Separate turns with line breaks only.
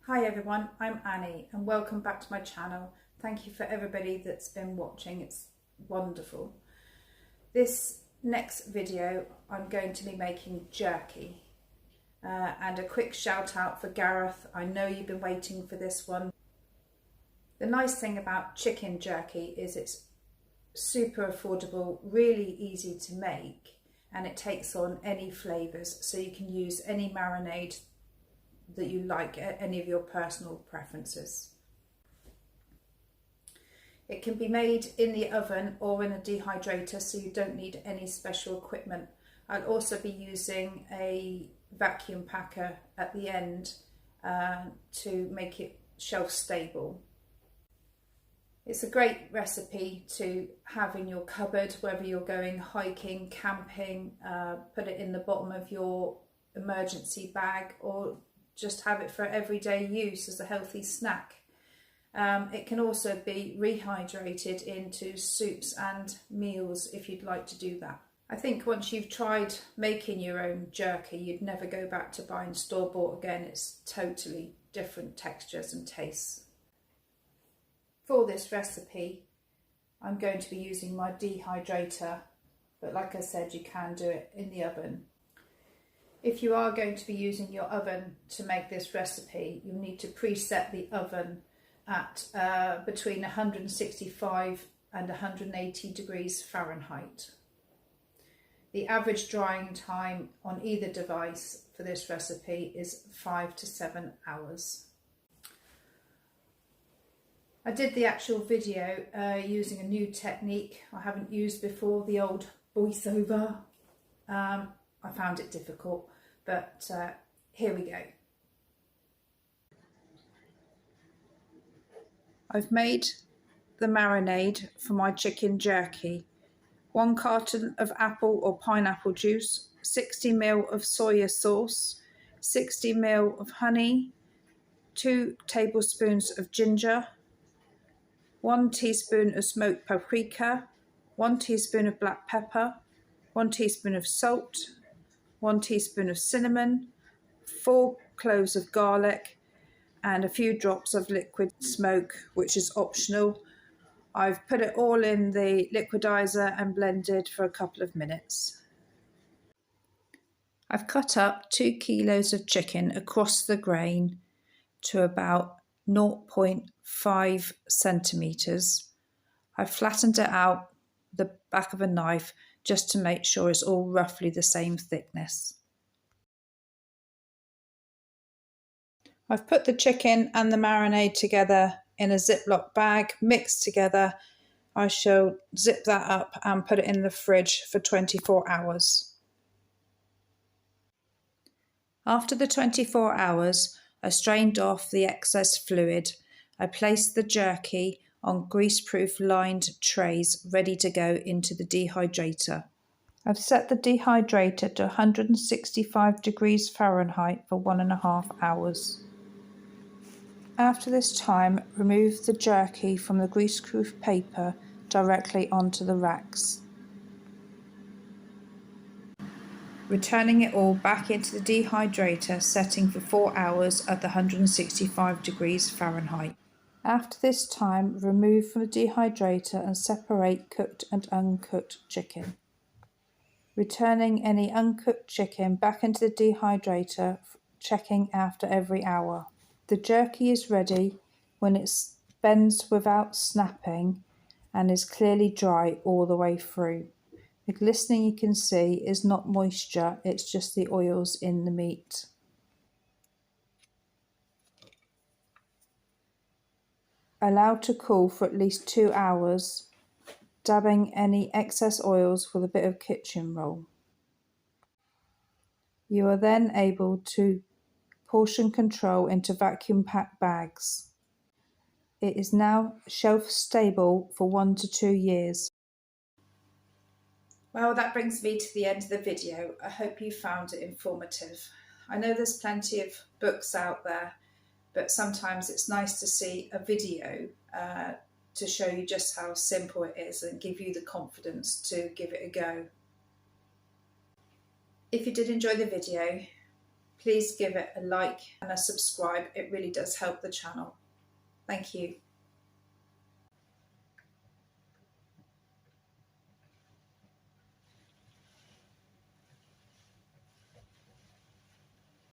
Hi everyone, I'm Annie and welcome back to my channel. Thank you for everybody that's been watching, it's wonderful. This next video I'm going to be making jerky and a quick shout out for Gareth. I know you've been waiting for this one. The nice thing about chicken jerky is it's super affordable, really easy to make, and it takes on any flavours, so you can use any marinade that you like, any of your personal preferences. It can be made in the oven or in a dehydrator, so you don't need any special equipment. I'll also be using a vacuum packer at the end to make it shelf stable. It's a great recipe to have in your cupboard, whether you're going hiking, camping, put it in the bottom of your emergency bag, or just have it for everyday use as a healthy snack. It can also be rehydrated into soups and meals if you'd like to do that. I think once you've tried making your own jerky, you'd never go back to buying store-bought again. It's totally different textures and tastes. For this recipe, I'm going to be using my dehydrator, but like I said, you can do it in the oven. If you are going to be using your oven to make this recipe, you'll need to preset the oven at between 165 and 180 degrees Fahrenheit. The average drying time on either device for this recipe is 5 to 7 hours. I did the actual video using a new technique I haven't used before, the old voiceover. I found it difficult, but here we go. I've made the marinade for my chicken jerky. 1 carton of apple or pineapple juice, 60 ml of soya sauce, 60 ml of honey, 2 tablespoons of ginger, 1 teaspoon of smoked paprika, 1 teaspoon of black pepper, 1 teaspoon of salt, 1 teaspoon of cinnamon, 4 cloves of garlic, and a few drops of liquid smoke, which is optional. I've put it all in the liquidizer and blended for a couple of minutes. I've cut up 2 kilos of chicken across the grain to about 0.5 centimetres. I've flattened it out with the back of a knife just to make sure it's all roughly the same thickness. I've put the chicken and the marinade together in a Ziploc bag, mixed together. I shall zip that up and put it in the fridge for 24 hours. After the 24 hours, I strained off the excess fluid. I placed the jerky on greaseproof lined trays ready to go into the dehydrator. I've set the dehydrator to 165 degrees Fahrenheit for 1.5 hours. After this time, remove the jerky from the greaseproof paper directly onto the racks, returning it all back into the dehydrator, setting for 4 hours at the 165 degrees Fahrenheit. After this time, remove from the dehydrator and separate cooked and uncooked chicken, returning any uncooked chicken back into the dehydrator, checking after every hour. The jerky is ready when it bends without snapping and is clearly dry all the way through. The glistening you can see is not moisture, it's just the oils in the meat. Allow to cool for at least 2 hours, dabbing any excess oils with a bit of kitchen roll. You are then able to portion control into vacuum packed bags. It is now shelf stable for 1 to 2 years. Well, that brings me to the end of the video. I hope you found it informative. I know there's plenty of books out there, but sometimes it's nice to see a video to show you just how simple it is and give you the confidence to give it a go. If you did enjoy the video, please give it a like and a subscribe. It really does help the channel. Thank you.